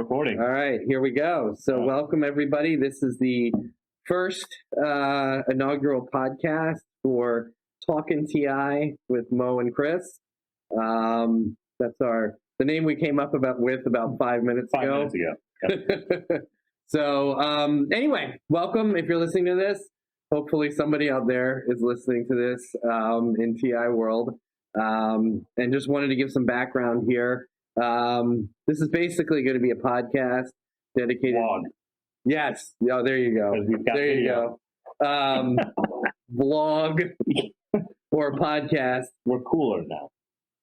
recording. All right, here we go. So welcome, everybody. This is the first inaugural podcast for Talkin' TI with Mo and Chris. That's the name we came up with about 5 minutes ago. 5 minutes ago. Yep. So anyway, welcome. If you're listening to this, hopefully somebody out there is listening to this in TI world. And just wanted to give some background here. This is basically going to be a podcast dedicated. Vlog. Yes. Oh, there you go. There you go. Vlog or a podcast. We're cooler now.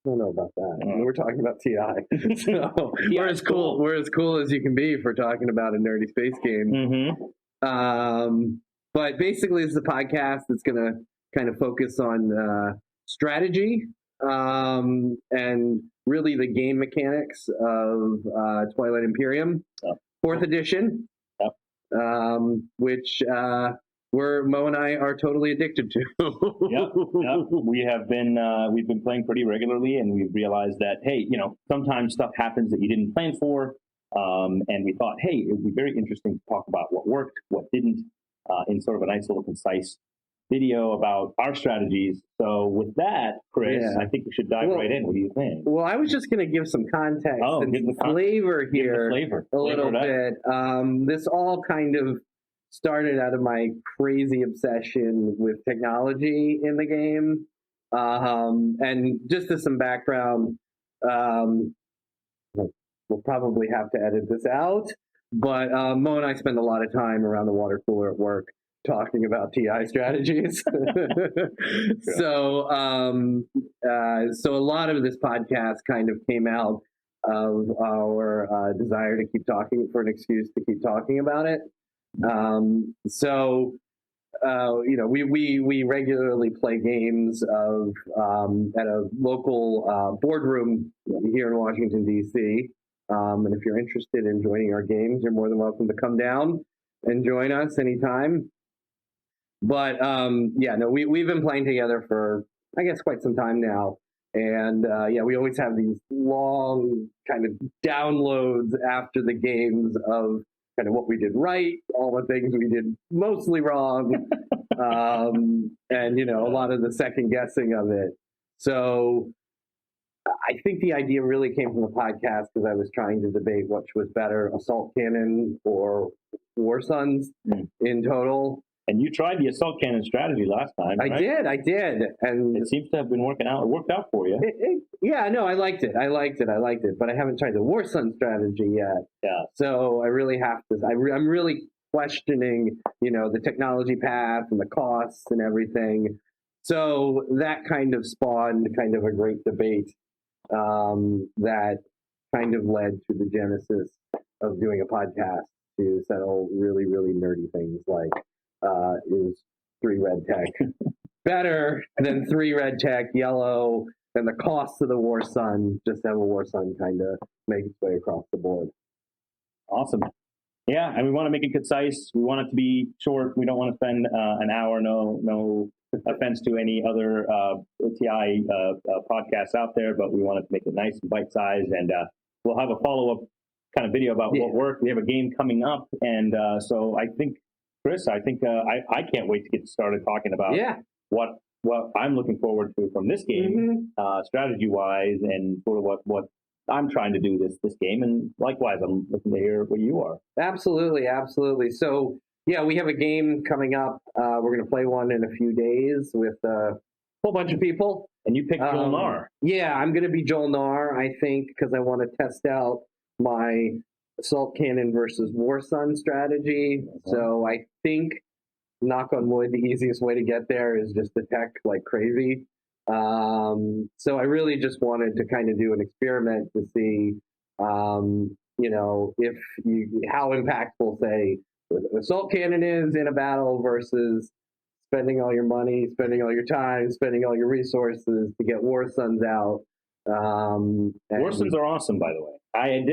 I don't know about that. We're talking about TI. So we're as cool. We're as cool as you can be for talking about a nerdy space game. Mm-hmm. But basically, this is a podcast that's going to kind of focus on strategy and really the game mechanics of Twilight Imperium, 4th edition, which Mo and I are totally addicted to. Yep. We've been playing pretty regularly, and we've realized that, hey, sometimes stuff happens that you didn't plan for, and we thought, hey, it would be very interesting to talk about what worked, what didn't, in sort of a nice little concise video about our strategies. So with that, Chris, I think we should dive right in. What do you think? Well, I was just going to give some context and flavor here a little bit. This all kind of started out of my crazy obsession with technology in the game. And just as some background, we'll probably have to edit this out, but Mo and I spend a lot of time around the water cooler at work talking about TI strategies. So a lot of this podcast kind of came out of our desire to keep talking, for an excuse to keep talking about it. We regularly play games of at a local boardroom here in Washington, D.C. And if you're interested in joining our games, you're more than welcome to come down and join us anytime. But we've been playing together for, I guess, quite some time now. And we always have these long kind of downloads after the games of kind of what we did right, all the things we did mostly wrong, and a lot of the second guessing of it. So I think the idea really came from the podcast because I was trying to debate which was better, Assault Cannon or War Sons in total. And you tried the Assault Cannon strategy last time, right? I did. And it seems to have been working out. It worked out for you. I liked it. But I haven't tried the War Sun strategy yet. Yeah. So I really have to. I'm really questioning, the technology path and the costs and everything. So that kind of spawned kind of a great debate that kind of led to the genesis of doing a podcast to settle really, really nerdy things like, is 3 red tech better than 3 red tech yellow, and the cost of the War Sun, just have a War Sun kind of make its way across the board. Awesome. Yeah, and we want to make it concise. We want it to be short. We don't want to spend an hour. No offense to any other TI podcasts out there, but we want to make it nice and bite-sized, and we'll have a follow-up kind of video about what worked. We have a game coming up, and so I think, Chris, I can't wait to get started talking about what I'm looking forward to from this game, strategy-wise, and sort of what I'm trying to do this game. And likewise, I'm looking to hear what you are. Absolutely. So, we have a game coming up. We're going to play one in a few days with a whole bunch of people. And you picked Joel Nar. Yeah, I'm going to be Joel Nar, I think, because I want to test out my Assault Cannon versus War Sun strategy. So I think, knock on wood, the easiest way to get there is just to tech like crazy. So I really just wanted to kind of do an experiment to see, how impactful, say, Assault Cannon is in a battle versus spending all your money, spending all your time, spending all your resources to get War Suns out. War Suns are awesome, by the way. We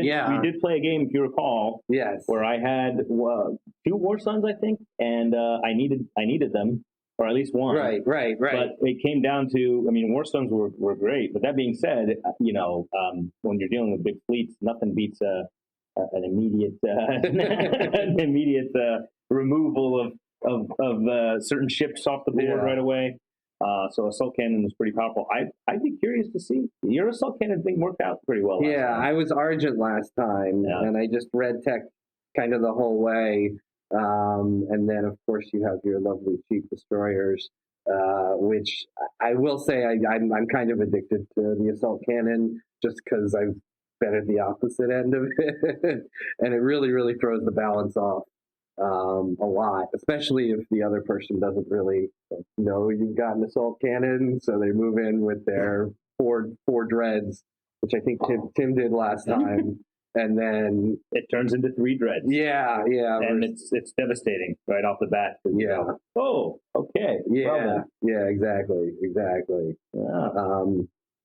did play a game, if you recall, where I had 2 War Suns, I think, and I needed them, or at least one. Right. But it came down to, War Suns were great. But that being said, when you're dealing with big fleets, nothing beats a an immediate an immediate removal of certain ships off the board right away. So assault cannon is pretty powerful. I'd be curious to see your assault cannon thing worked out pretty well. Yeah, last time. I was Argent last time, and I just red tech kind of the whole way. And then of course you have your lovely cheap destroyers, which I will say I'm kind of addicted to the assault cannon just because I've been at the opposite end of it, and it really throws the balance off a lot, especially if the other person doesn't really know you've got an assault cannon, so they move in with their four dreads, which I think Tim did last time. And then it turns into 3 dreads. Yeah. And it's devastating right off the bat. Yeah. Oh, okay. Yeah. Problem. Yeah. Exactly. Yeah.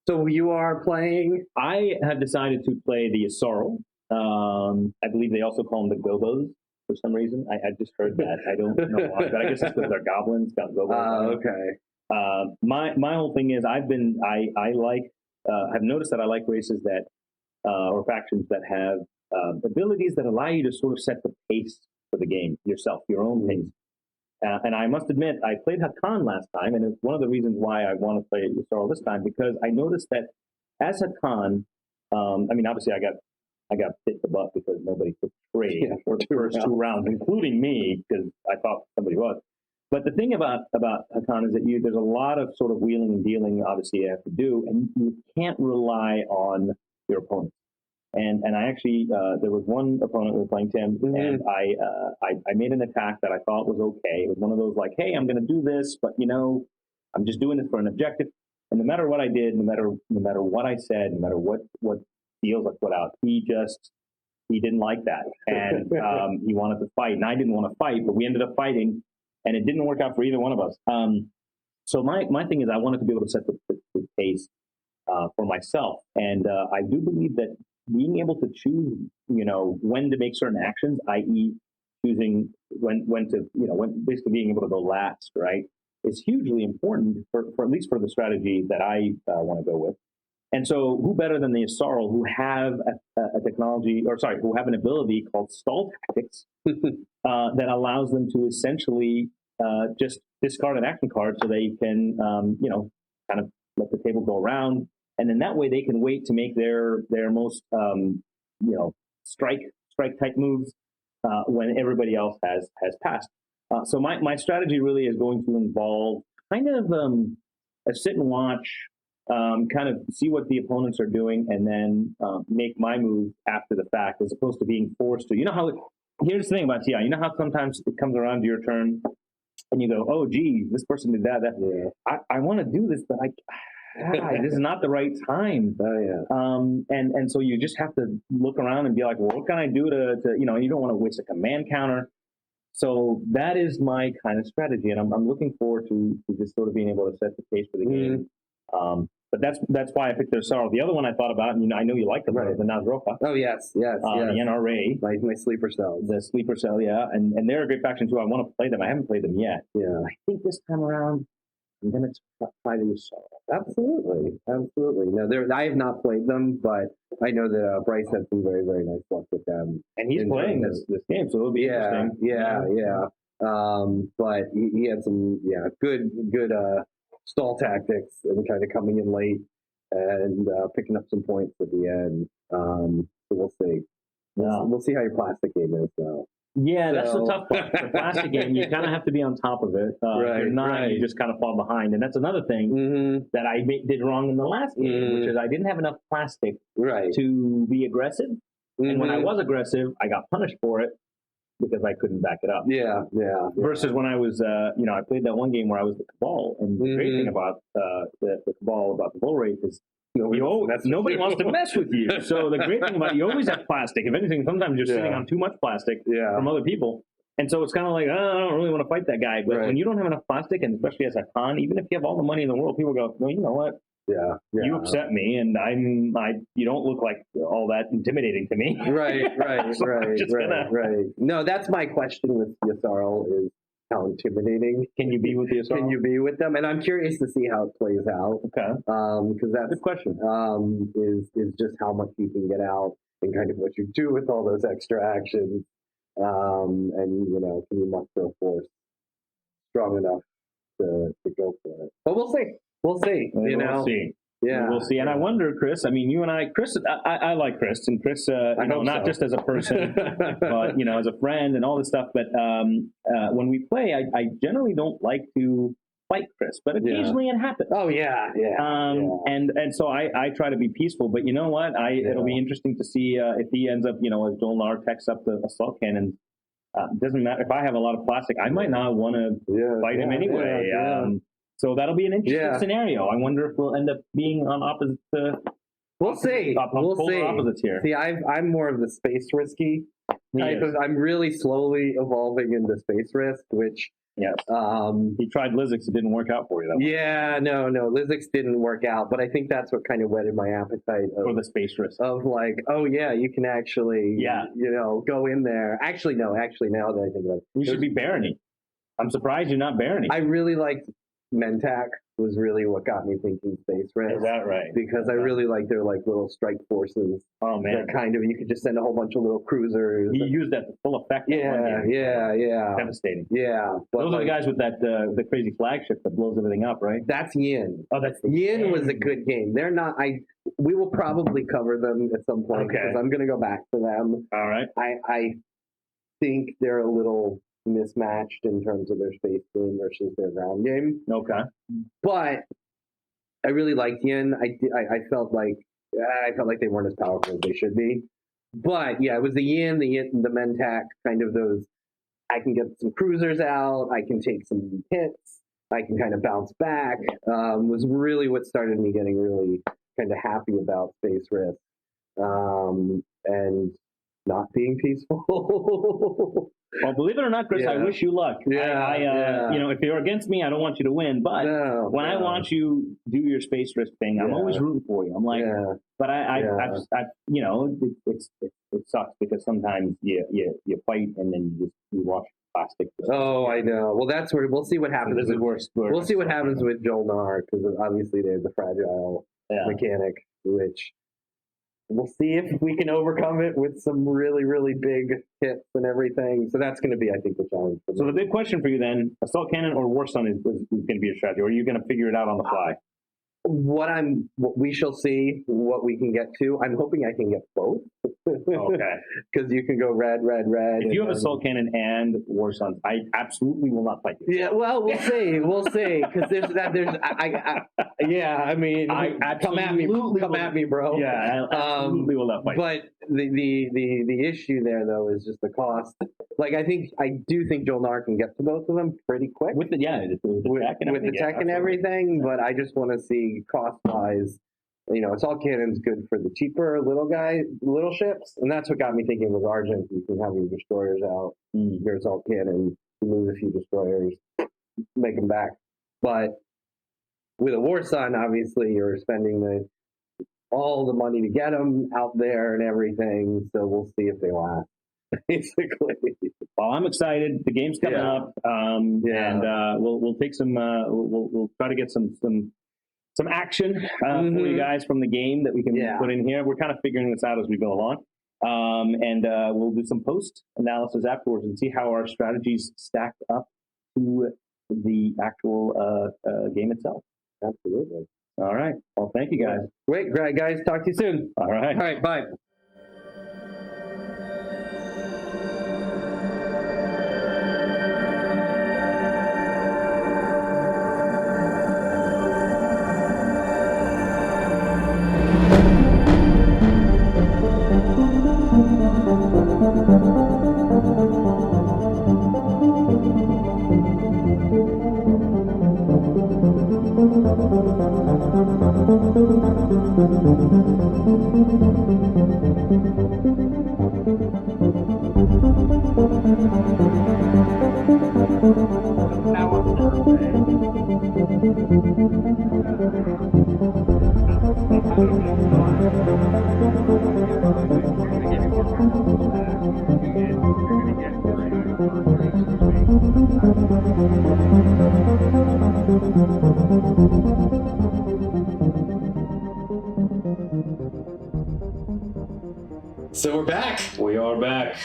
So you are playing? I have decided to play the Asarl. I believe they also call them the Gobos for some reason. I just heard that. I don't know why, but I guess it's because they're goblins. Got Gobos. Okay. My whole thing is I've noticed that I like races that or factions that have abilities that allow you to sort of set the pace for the game yourself, your own pace. And I must admit, I played Hakan last time, and it's one of the reasons why I want to play Yusarl this time, because I noticed that as Hakan, I mean, obviously I got bit the butt because nobody took trade for the first 2 rounds, including me, because I thought somebody was. But the thing about Hakan is that there's a lot of sort of wheeling and dealing, obviously, you have to do, and you can't rely on your opponent. And I actually, there was one opponent who was playing Tim, and I made an attack that I thought was okay. It was one of those like, hey, I'm going to do this, but I'm just doing this for an objective. And no matter what I did, no matter what I said, no matter what deals I put out, he didn't like that, and he wanted to fight, and I didn't want to fight, but we ended up fighting, and it didn't work out for either one of us. So my thing is I wanted to be able to set the pace for myself, and I do believe that being able to choose, when to make certain actions, i.e., choosing when to, basically being able to go last, right, is hugely important for at least for the strategy that I want to go with. And so, who better than the Asarl, who have who have an ability called stall tactics that allows them to essentially just discard an action card so they can, kind of let the table go around. And then that way they can wait to make their most strike type moves when everybody else has passed. So my strategy really is going to involve kind of a sit and watch, kind of see what the opponents are doing, and then make my move after the fact, as opposed to being forced to. Here's the thing about TI. You know how sometimes it comes around to your turn and you go, oh, geez, this person did that. I want to do this, but this is not the right time. And so you just have to look around and be like, well, what can I do to you don't want to waste a command counter. So that is my kind of strategy, and I'm looking forward to just sort of being able to set the pace for the game. But that's why I picked the Asarl. The other one I thought about, and I know you like them, the Nazroka. Oh yes. The NRA, my sleeper cells. The sleeper cell, yeah, and they're a great faction too. I want to play them. I haven't played them yet. Yeah, I think this time around I'm going to try the Asarl. Absolutely. Now, I have not played them, but I know that Bryce had some very, very nice luck with them. And he's playing this game, so it'll be interesting. Yeah. But he had some, good stall tactics and kind of coming in late and picking up some points at the end. So we'll see. We'll see how your plastic game is, though. Yeah, that's the tough part. The plastic game, you kind of have to be on top of it. If you're not, you just kind of fall behind. And that's another thing that I did wrong in the last game, which is I didn't have enough plastic to be aggressive. And when I was aggressive, I got punished for it because I couldn't back it up. Yeah. Versus when I was, I played that one game where I was the Cabal. And the great thing about the Cabal, about the bull rate is nobody wants to mess with you. So the great thing about it, you always have plastic. If anything, sometimes you're sitting on too much plastic from other people. And so it's kind of like, I don't really want to fight that guy. But when you don't have enough plastic, and especially as a con, even if you have all the money in the world, people go, well, you know what? You upset me, and you don't look like all that intimidating to me. Right. No, that's my question with Yasarl is how intimidating can you be with the Asarl? Can you be with them? And I'm curious to see how it plays out. Okay. Because that's good question. Is just how much you can get out. and kind of what you do with all those extra actions. And can you muster a force strong enough to go for it? But we'll see. We'll see. We'll see. Yeah, we'll see. And I wonder, Chris. I mean, you and Chris. I like Chris, and Chris. Not just as a person, but as a friend and all this stuff. But when we play, I generally don't like to fight Chris, but occasionally it happens. Oh yeah. And so I try to be peaceful. But you know what? It'll be interesting to see if he ends up, as Joel Nar techs up the assault cannon. Doesn't matter if I have a lot of plastic. I might not want to fight him anyway. So that'll be an interesting scenario. I wonder if we'll end up being on opposite. We'll see. We'll see. Opposites here. See, I'm more of the space risky type of. I'm really slowly evolving into space risk, which. Yes. He tried Lizix. It didn't work out for you, though. Yeah, no. Lizix didn't work out, but I think that's what kind of whetted my appetite for the space risk. Of like, oh yeah, you can actually, go in there. Actually, now that I think about it, you should be Barony. I'm surprised you're not Barony. I really liked Mentak. Was really what got me thinking space risk. Is that right? Because I really like their little strike forces. Oh man, kind of you could just send a whole bunch of little cruisers. You use that to full effect. Yeah. Devastating. Yeah, but those are the guys with that the crazy flagship that blows everything up, right? That's Yin. Oh, that's Yin was a good game. They're not. We will probably cover them at some point because I'm going to go back to them. All right. I think they're a little mismatched in terms of their space game versus their ground game. Okay. But I really liked Yin. I felt like they weren't as powerful as they should be. But yeah, it was the Mentak, kind of those. I can get some cruisers out. I can take some hits. I can kind of bounce back. Was really what started me getting really kind of happy about Space Risk, and not being peaceful. Well, believe it or not, Chris, I wish you luck. If you're against me, I don't want you to win. But when I want you do your space risk thing, I'm always rooting for you. I'm like, but it sucks because sometimes you fight and then you watch plastic. Oh, I know. Well, that's where we'll see what happens. So this is worse. We'll see what happens with Joel Nar because obviously there's the fragile mechanic, which. We'll see if we can overcome it with some really, really big hits and everything. So that's going to be, I think, the challenge. So the big question for you then, Assault Cannon or War Sun is going to be your strategy, or are you going to figure it out on the fly? We shall see what we can get to. I'm hoping I can get both. Okay. Because you can go red. If you have Assault Cannon and War Suns, I absolutely will not fight you. Yeah, well, we'll see. Because come at me, bro. Yeah, I absolutely will not fight you. But the issue there, though, is just the cost. Like, I do think Joel Nar can get to both of them pretty quick. With the tech and everything, but I just want to see cost-wise. Assault Cannon's good for the cheaper little ships, and that's what got me thinking with Argent. You can have your destroyers out, your Assault Cannon, lose a few destroyers, make them back. But with a War Sun, obviously, you're spending all the money to get them out there and everything, so we'll see if they last. Basically. Well, I'm excited. The game's coming up, and we'll take some. We'll try to get some action for you guys from the game that we can put in here. We're kind of figuring this out as we go along, and we'll do some post analysis afterwards and see how our strategies stack up to the actual game itself. Absolutely. All right. Well, thank you guys. Great, guys. Talk to you soon. All right. All right. Bye. So we're back. We are back.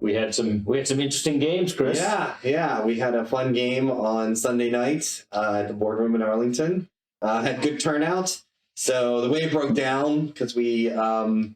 We had some interesting games, Chris. Yeah. We had a fun game on Sunday night at the boardroom in Arlington. Had good turnout. So the way it broke down, because we had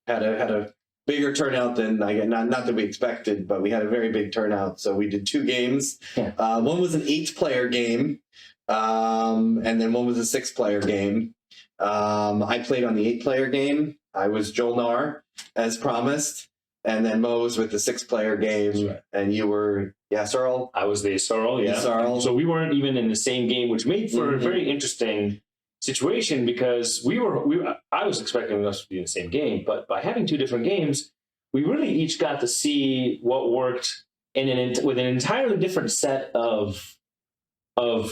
a bigger turnout than not that we expected, but we had a very big turnout. So we did 2 games. Yeah. One was an 8-player game, and then one was a 6-player game. I played on the 8-player game. I was Jolnar, as promised, and then Mo was with the 6-player game, right. And you were Searle. I was the Searle, yeah. Searle. So we weren't even in the same game, which made for a very interesting situation because I was expecting us to be in the same game, but by having 2 different games, we really each got to see what worked with an entirely different set of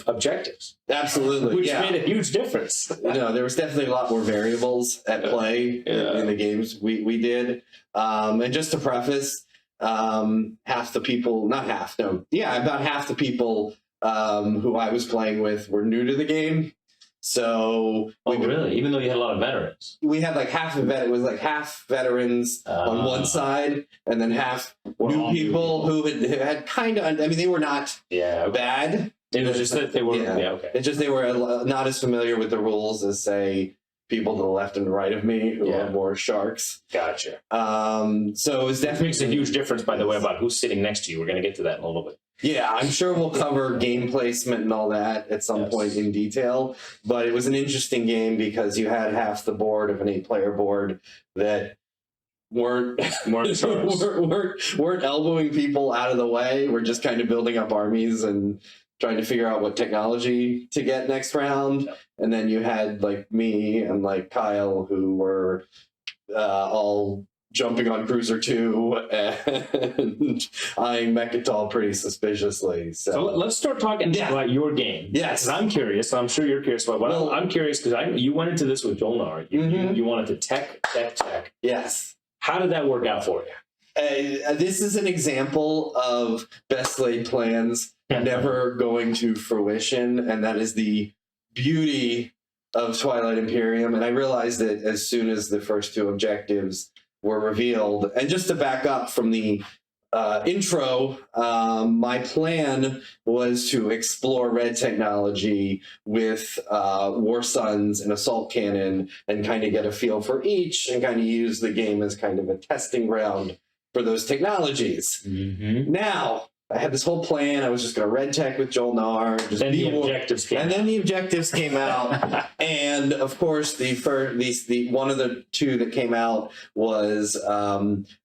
objectives. Absolutely. Which made a huge difference. There was definitely a lot more variables at play in the games we did. And just to preface, half the people, about half the people who I was playing with were new to the game. So really? Even though you had a lot of veterans, we had like half of it was like half veterans on one side, and then half new people who had kind of. I mean, they were not bad. It was just that they were. Okay. It's just they were not as familiar with the rules as say people to the left and right of me who are more sharks. Gotcha. So it was definitely makes a huge difference, by the way, about who's sitting next to you. We're going to get to that in a little bit. Yeah, I'm sure we'll cover game placement and all that at some point in detail. But it was an interesting game because you had half the board of an 8-player board that weren't elbowing people out of the way. We're just kind of building up armies and trying to figure out what technology to get next round. And then you had like me and like Kyle who were all jumping on Cruiser 2 and eyeing Mechatol pretty suspiciously. So let's start talking about your game. Yes. I'm curious. I'm sure you're curious about what I'm curious because you went into this with Jolnar. You wanted to tech. Yes. How did that work out for you? This is an example of best laid plans never going to fruition, and that is the beauty of Twilight Imperium. And I realized it as soon as the first 2 objectives were revealed. And just to back up from the intro, my plan was to explore red technology with War Suns and Assault Cannon and kind of get a feel for each and kind of use the game as kind of a testing ground for those technologies. Now, I had this whole plan. I was just going to red tech with Jolnar. Then the objectives came out. And of course, the one of the 2 that came out was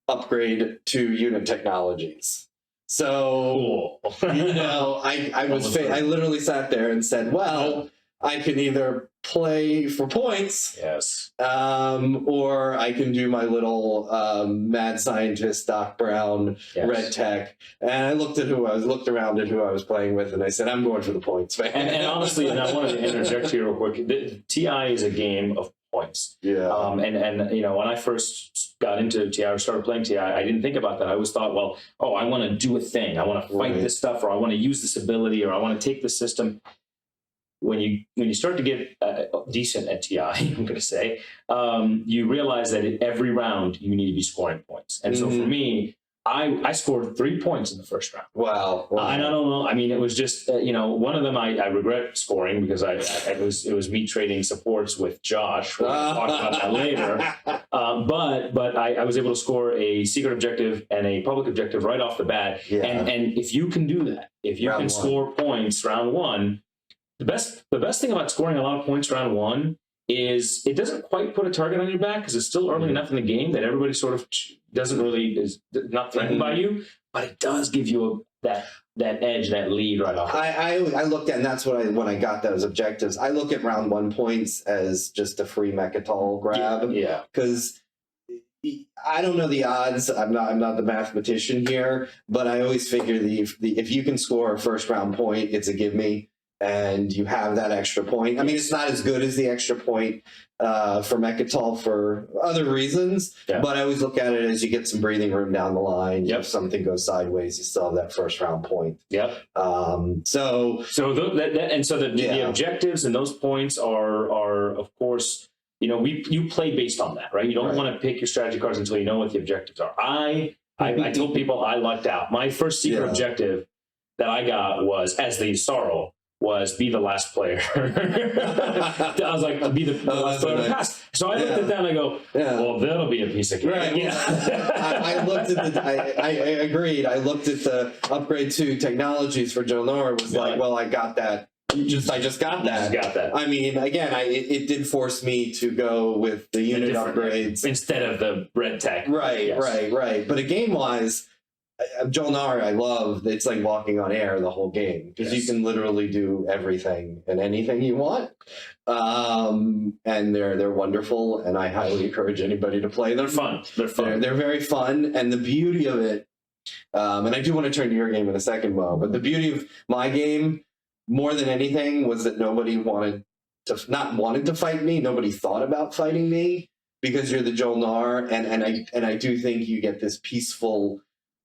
upgrade to unit technologies. So, I literally sat there and said, well, I can either play for points, or I can do my little mad scientist Doc Brown red tech. And I looked around at who I was playing with, and I said, I'm going for the points, man. And honestly, and I wanted to interject here real quick. TI is a game of points. Yeah. And when I first got into TI or started playing TI, I didn't think about that. I always thought, well, I want to do a thing. I want to fight this stuff, or I want to use this ability, or I want to take the system. When you start to get decent at TI, I'm going to say, you realize that in every round you need to be scoring points. And so for me, I scored 3 points in the first round. Wow. And I don't know. I mean, it was just one of them I regret scoring because it was me trading supports with Josh. We're going to talk about that later. But I was able to score a secret objective and a public objective right off the bat. Yeah. And if you can do that, if you can score points round 1. The best thing about scoring a lot of points round 1 is it doesn't quite put a target on your back because it's still early enough in the game that everybody sort of is not threatened by you, but it does give you that edge, that lead right off. I looked at, and that's what when I got those objectives, I look at round 1 points as just a free Mechatol grab. Yeah. Because I don't know the odds. I'm not the mathematician here, but I always figure if you can score a first round point, it's a give me. And you have that extra point. I mean, it's not as good as the extra point for Mechatol for other reasons, but I always look at it as you get some breathing room down the line. If something goes sideways, you still have that first round point. Yep. So the objectives and those points are of course you play based on that, right? You don't want to pick your strategy cards until you know what the objectives are. I told people I lucked out. My first secret objective that I got was, as the Sorrow, was be the last player. I was like, be the last player to pass. So I looked at that and I go, well, that'll be a piece of cake. Right. I looked at I agreed. I looked at the upgrade to technologies for Joe Nor. Was like, well, I got that. I just got that. I mean, again, it did force me to go with the unit upgrades instead of the red tech. Right. But a game wise, Jolnar, I love. It's like walking on air the whole game because you can literally do everything and anything you want, and they're wonderful, and I highly encourage anybody to play them. They're fun. They're very fun, and the beauty of it, and I do want to turn to your game in a second, Mo. But the beauty of my game, more than anything, was that nobody wanted to fight me. Nobody thought about fighting me because you're the Jolnar, and I do think you get this peaceful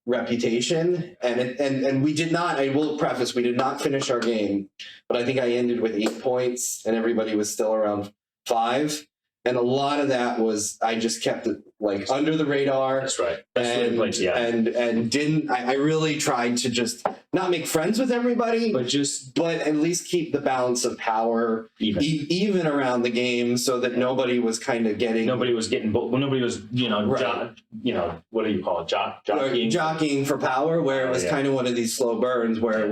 reputation, and we did not, I will preface, we did not finish our game, but I think I ended with 8 points and everybody was still around 5, and a lot of that was I just kept it like under the radar. That's right. And didn't I really tried to just not make friends with everybody, but at least keep the balance of power even around the game, so that nobody was getting what do you call it, jockeying for power, where it was kind of one of these slow burns where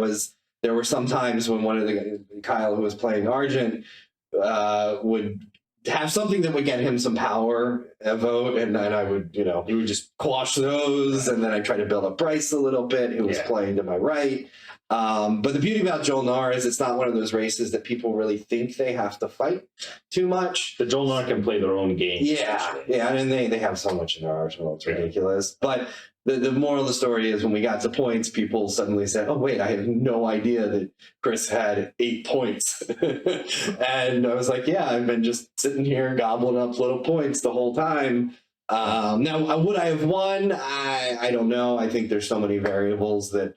there were some times when one of the Kyle who was playing Argent would have something that would get him some power, a vote, and then I would, you would just quash those, and then I try to build up Bryce a little bit, who was playing to my right. But the beauty about Jolnar is it's not one of those races that people really think they have to fight too much. The Jolnar can play their own game. Yeah, and they have so much in their arsenal, it's ridiculous. But the moral of the story is when we got to points, people suddenly said, oh, wait, I had no idea that Chris had 8 points. And I was like, yeah, I've been just sitting here gobbling up little points the whole time. Now, would I have won? I don't know. I think there's so many variables that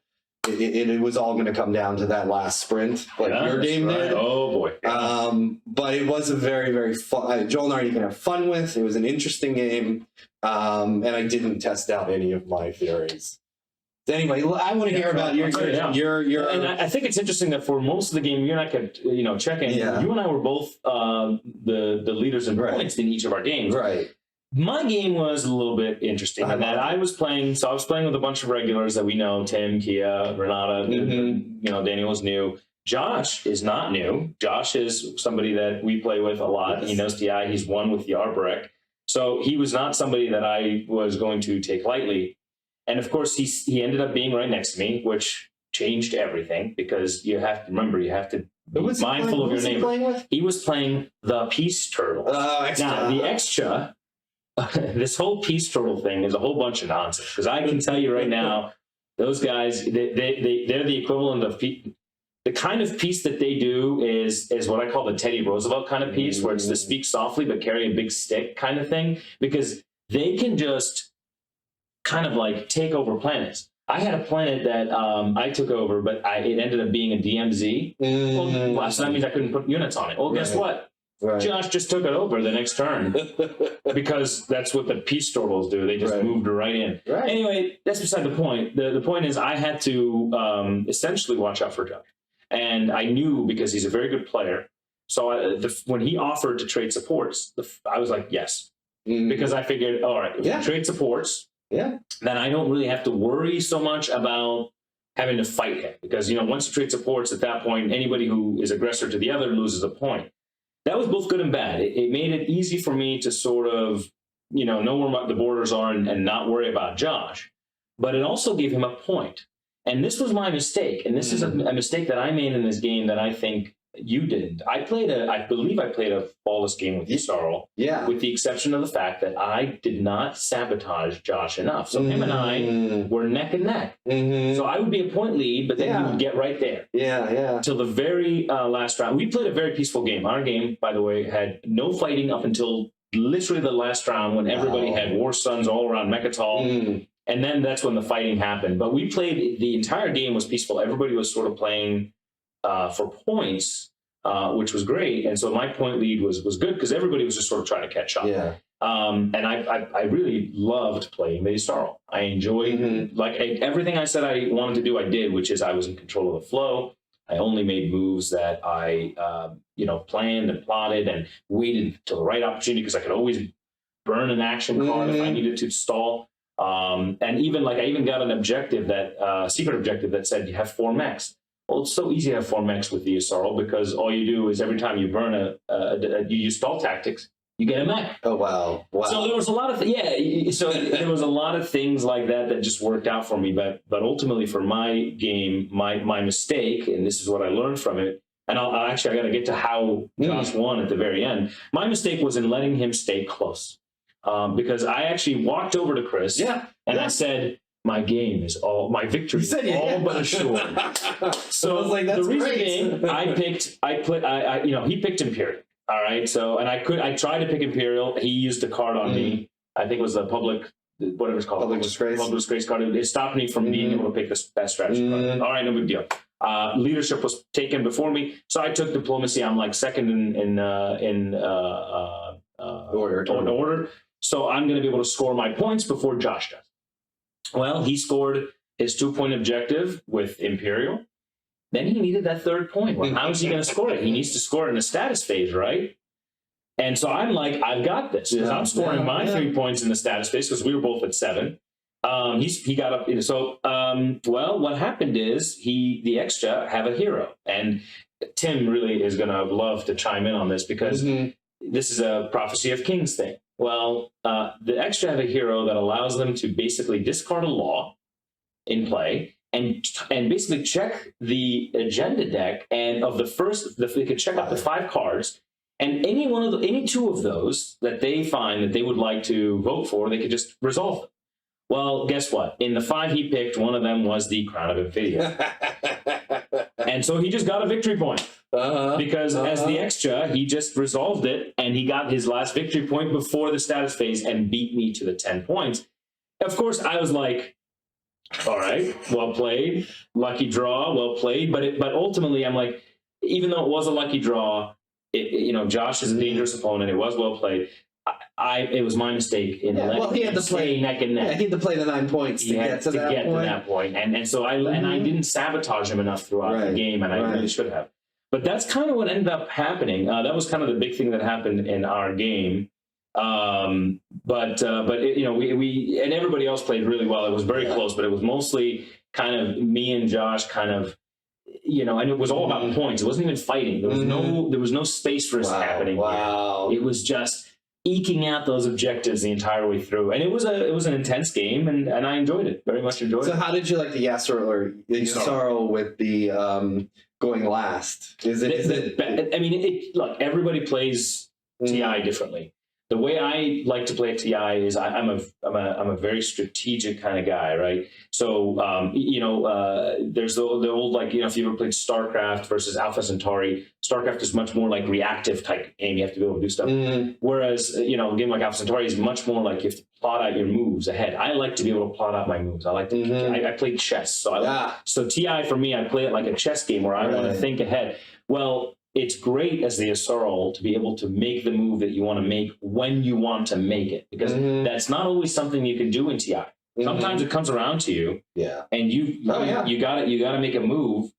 it was all going to come down to that last sprint, like your game did. Oh, boy. But it was a very, very fun. Jolnar you can have fun with. It was an interesting game. And I didn't test out any of my theories. Anyway, I want to hear about your. And I think it's interesting that for most of the game, you're not going to check in. Yeah. You and I were both the leaders in points in each of our games. Right. My game was a little bit interesting in that I was playing with a bunch of regulars that we know: Tim, Kia, Renata. Daniel is new. Josh is not new. Josh is somebody that we play with a lot. He knows TI. He's won with the Arborek. So he was not somebody that I was going to take lightly. And of course, he ended up being right next to me, which changed everything, because you have to remember, you have to be mindful of your neighbor. He was playing the Peace Turtle. Now, the Extra, this whole Peace Turtle thing is a whole bunch of nonsense, because I can tell you right now, those guys, they're the equivalent of the kind of piece that they do is what I call the Teddy Roosevelt kind of piece, where it's the speak softly but carry a big stick kind of thing, because they can just kind of like take over planets. I had a planet that I took over, but it ended up being a DMZ. Well, so that means I couldn't put units on it. Well, guess what? Right. Josh just took it over the next turn because that's what the Peace Turtles do. They just moved right in. Right. Anyway, that's beside the point. The point is I had to essentially watch out for Josh. And I knew, because he's a very good player. So when he offered to trade supports, I was like, yes. Because I figured, all right, if we trade supports, then I don't really have to worry so much about having to fight him. Because, once you trade supports, at that point, anybody who is aggressor to the other loses a point. That was both good and bad. It made it easy for me to sort of, know where the borders are and not worry about Josh. But it also gave him a point. And this was my mistake. And this is a mistake that I made in this game that I think you didn't. I believe I played a flawless game with you, Sarl. Yeah. With the exception of the fact that I did not sabotage Josh enough. So him and I were neck and neck. So I would be a point lead, but then he would get right there. Till the very last round. We played a very peaceful game. Our game, by the way, had no fighting up until literally the last round, when everybody had War Suns all around Mechatol. And then that's when the fighting happened. But we played, the entire game was peaceful. Everybody was sort of playing for points. which was great. And so my point lead was good because everybody was just sort of trying to catch up. Yeah. And I really loved playing the Yssaril. I enjoyed everything I said I wanted to do, I did, which is I was in control of the flow. I only made moves that I planned and plotted and waited till the right opportunity because I could always burn an action card if I needed to stall. And even I even got an objective that secret objective that said you have 4 mechs. Well, it's so easy to have 4 mechs with the Yssaril because all you do is every time you burn you use stall tactics, you get a mech. Oh, wow. So there was a lot of so there was a lot of things like that just worked out for me. But ultimately for my game, my mistake, and this is what I learned from it, and I got to get to how Josh won at the very end. My mistake was in letting him stay close because I actually walked over to Chris and I said, my game is my victory is all but assured. So I was like, that's the reason great. being, he picked Imperial. All right. So, and I tried to pick Imperial. He used a card on me. I think it was the public, whatever it's called. Public disgrace. Public disgrace card. It stopped me from being able to pick the best strategy card. All right. No big deal. Leadership was taken before me. So I took diplomacy. I'm like second in order. So I'm going to be able to score my points before Josh does. Well, he scored his 2-point objective with Imperial. Then he needed that 3rd point. Well, how is he going to score it? He needs to score it in a status phase, right? And so I'm like, I've got this. I'm scoring my 3 points in the status phase because we were both at 7. He got up. So, well, what happened is the extra have a hero. And Tim really is going to love to chime in on this because this is a Prophecy of Kings thing. Well, the extra have a hero that allows them to basically discard a law in play and basically check the agenda deck, and of they could check up to 5 cards, and any 2 of those that they find that they would like to vote for, they could just resolve them. Well, guess what? In the 5 he picked, one of them was the Crown of Amphidia. And so he just got a victory point. Because as the extra, he just resolved it, and he got his last victory point before the status phase and beat me to the 10 points. Of course, I was like, all right, well played, lucky draw, well played. But ultimately, I'm like, even though it was a lucky draw, Josh is a dangerous opponent. It was well played. It was my mistake in letting him stay neck and neck. Yeah, he had to play the 9 points to get to that point. And so I didn't sabotage him enough throughout the game, and I really should have. But that's kind of what ended up happening. That was kind of the big thing that happened in our game. We and everybody else played really well. It was very close, but it was mostly kind of me and Josh kind of, and it was all about points. It wasn't even fighting. There was no space for us happening. Here. It was just eking out those objectives the entire way through, and it was an intense game, and I enjoyed it, very much enjoyed it. So how did you like the Yssaril with the going last? Is it? I mean, look, everybody plays TI differently. The way I like to play TI is I'm a very strategic kind of guy, right? So there's the old if you ever played StarCraft versus Alpha Centauri, StarCraft is much more like reactive type game. You have to be able to do stuff. Whereas a game like Alpha Centauri is much more like you have to plot out your moves ahead. I like to be able to plot out my moves. I like to. I play chess, so TI for me, I play it like a chess game where I want to think ahead. Well, it's great as the Yssaril to be able to make the move that you want to make when you want to make it, because that's not always something you can do in TI. Sometimes it comes around to you, and you got to make a move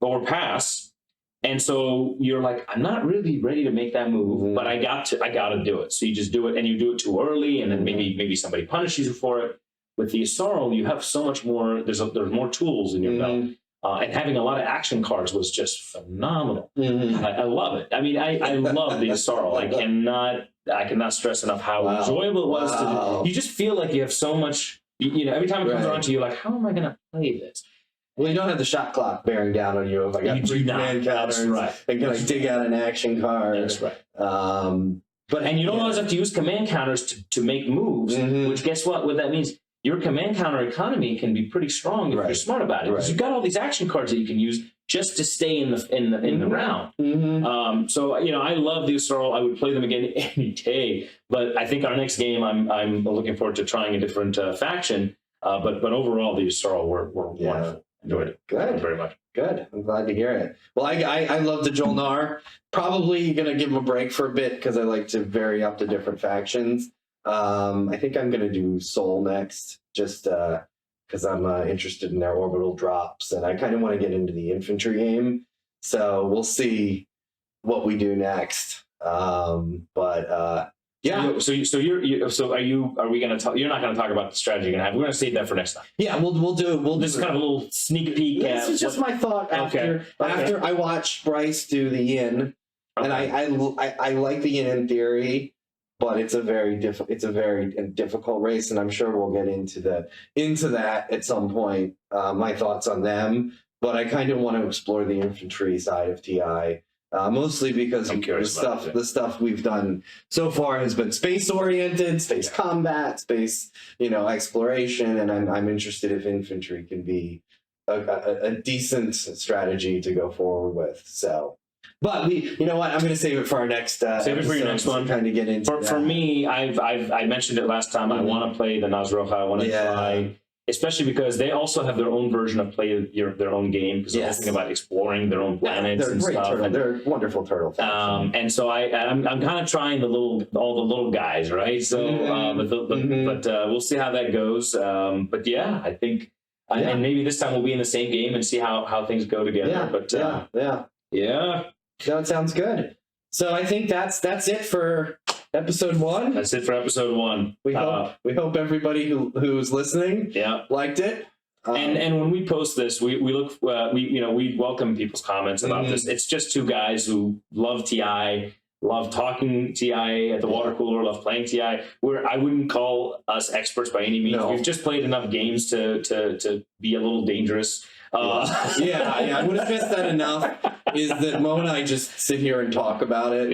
or pass, and so you're like, I'm not really ready to make that move, but I got to do it. So you just do it, and you do it too early, and then maybe somebody punishes you for it. With the Yssaril, you have so much more. There's more tools in your belt. And having a lot of action cards was just phenomenal. I love it. I mean, I love the Yssaril. I cannot stress enough how enjoyable it was to do. You just feel like you have so much. Every time it comes around to you, like, how am I going to play this? Well, you don't have the shot clock bearing down on you. If I got 3 command counters, and can I dig out an action card? That's right. And you don't always have to use command counters to make moves. Which, guess what? What that means. Your command counter economy can be pretty strong if you're smart about it, because you've got all these action cards that you can use just to stay in the round. So I love the Yssaril. I would play them again any day. But I think our next game, I'm looking forward to trying a different faction. But overall, the Yssaril were wonderful. enjoyed it. Good. Very much. Good. I'm glad to hear it. Well, I love the Jolnar. Probably going to give him a break for a bit because I like to vary up to different factions. I think I'm going to do Soul next, just because I'm interested in their orbital drops, and I kind of want to get into the infantry game. So we'll see what we do next. Yeah. So are we going to talk? You're not going to talk about the strategy you're going to have. We're going to save that for next time. Yeah, we'll do. This is kind of a little sneak peek. This is just my thought after I watched Bryce do the yin, and I like the yin in theory, but it's a very difficult race, and I'm sure we'll get into that at some point. My thoughts on them, but I kind of want to explore the infantry side of TI. Mostly because the stuff we've done so far has been space oriented, space combat, space exploration, and I'm interested if infantry can be a decent strategy to go forward with. So, but you know what? I'm going to save it for our next. Save it for your next one. Kind of get into for me. I mentioned it last time. I want to play the Nazroja. I want to try. Especially because they also have their own version of their own game, because they're thinking about exploring their own planets and stuff. They're wonderful turtle. And so I'm kind of trying all the little guys, right? So, but we'll see how that goes. But yeah, I think, and maybe this time we'll be in the same game and see how things go together. Yeah, but yeah. No, it sounds good. So I think that's it for episode 1. That's it for episode 1. We hope everybody who's listening liked it. And when we post this, we look we welcome people's comments about this. It's just two guys who love TI, love talking TI at the water cooler, love playing TI. I wouldn't call us experts by any means. No. We've just played enough games to be a little dangerous. I would have missed that enough. Is that Mo and I just sit here and talk about it?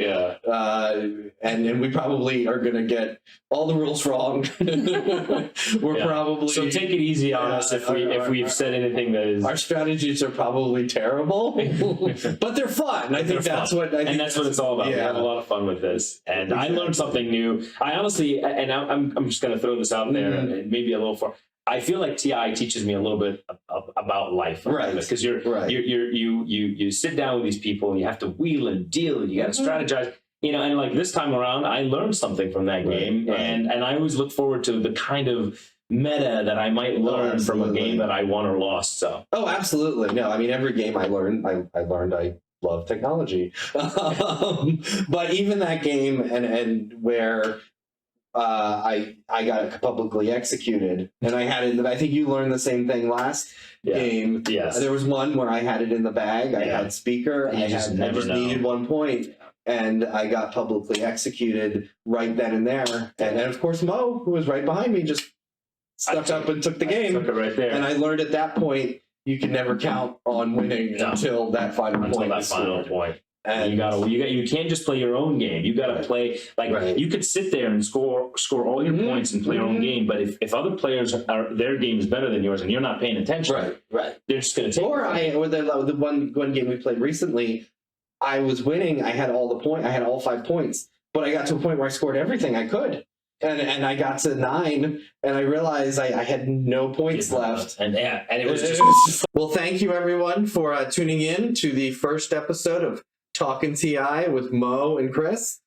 And we probably are going to get all the rules wrong. We're probably so take it easy on us if we've said anything that is. Our strategies are probably terrible, but they're fun. I think that's what it's all about. We have a lot of fun with this, and I learned something new. I honestly, and I'm just going to throw this out there, and maybe a little far. I feel like TI teaches me a little bit about life, right? Because you sit down with these people and you have to wheel and deal and you got to strategize, and like this time around, I learned something from that game, and I always look forward to the kind of meta that I might learn from a game that I won or lost. So, absolutely, no, I mean every game I learned, I love technology, but even that game and where. I got publicly executed, and I had it. I think you learned the same thing last game. Yes, there was one where I had it in the bag. I had speaker. I just needed 1 point, and I got publicly executed right then and there. And of course, Mo, who was right behind me, just stepped up and took the game. Took it right there. And I learned at that point you can never count on winning until that final point. And you can't just play your own game. You got to play you could sit there and score all your points and play your own game. But if other players their game is better than yours and you're not paying attention, right, they're just going to take. Or the one game we played recently, I was winning. I had all 5 points, but I got to a point where I scored everything I could. And I got to 9, and I realized I had no points left. And it was just... Well, thank you everyone for tuning in to the first episode of Talking TI with Mo and Chris.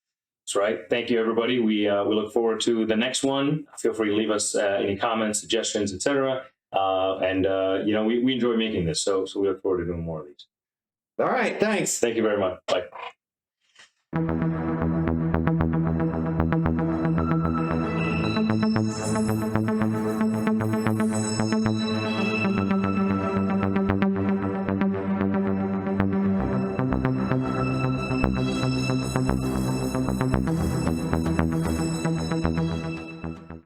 That's right. Thank you, everybody. We look forward to the next one. Feel free to leave us any comments, suggestions, etc. We enjoy making this, so we look forward to doing more of these. All right. Thanks. Thank you very much. Bye.